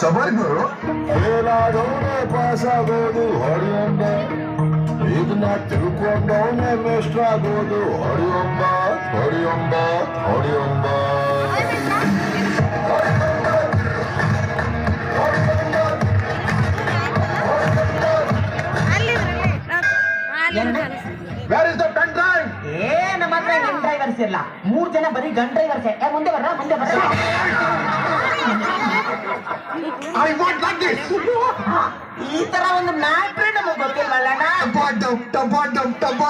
सबर करो ಹೇಳಾದವನೇ ಪಾಸ್ ಆಗೋದು ಹೊಡೆಯೊಂಬ ಇದನ್ನ ತಿಳ್ಕೊಂಡವನೇ ಮೇಷ್ಟ್ರ ಆಗೋದು ಹೊಡೆಯೊಂಬ ಹೊಡೆಯೊಂಬ ಹೊಡೆಯೊಂಬ Where is the pen drive? ನಮ್ಮ ಹತ್ರ ಗನ್ ಡ್ರೈವರ್ಸ್ ಇಲ್ಲ 3 ಜನ ಬರೀ ಗನ್ ಡ್ರೈವರ್ಸ್ ಮುಂದೆ ಬರ್ರ I want like this. ಈ ತರ ಒಂದು ಮ್ಯಾಟ್ರೇ ನಮಗೆ ಗೊತ್ತಿಲ್ವಲ್ಲಣ್ಣ. ಟಪಾಟಮ್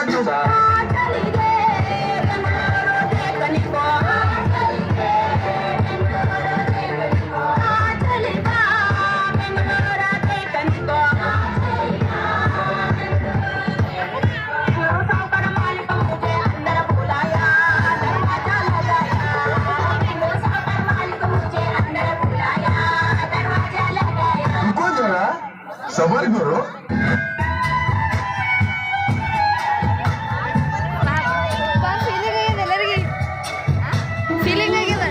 सबर करो ಫೀಲಿಂಗ್ ಆಗಿದೆ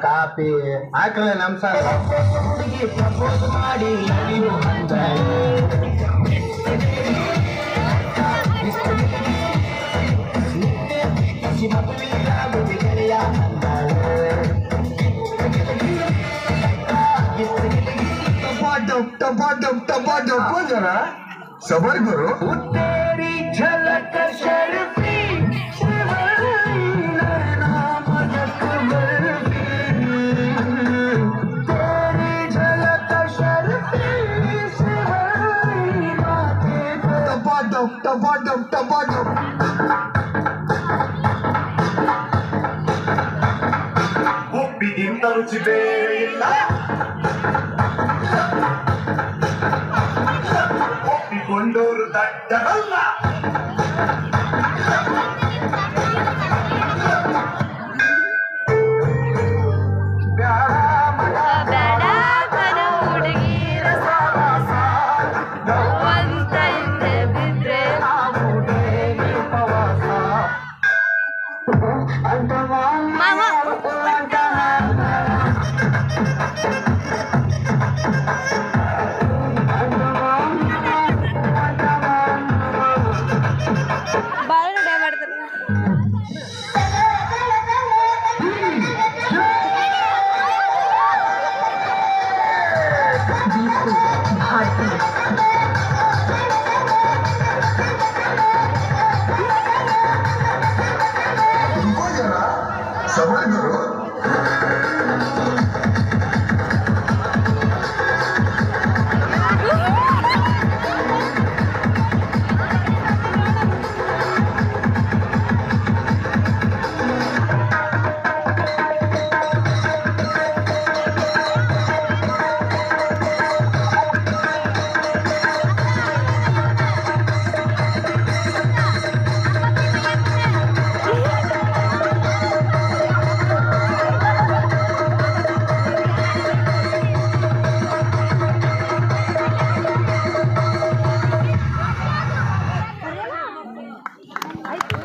ಕಾಪಿ ಹಾಕಲ ನಮ್ ಸರ್ ಮಾಡಿ टपाटम जरा सबर करो तेरी झलक शर्फी टपाटम ಉಪ್ಪಿಗಿಂತ ರುಚಿ ಬೇರೆ ಇಲ್ಲ ಒಪ್ಪಿಕೊಂಡೋರು ದಡ್ಡರಲ್ಲ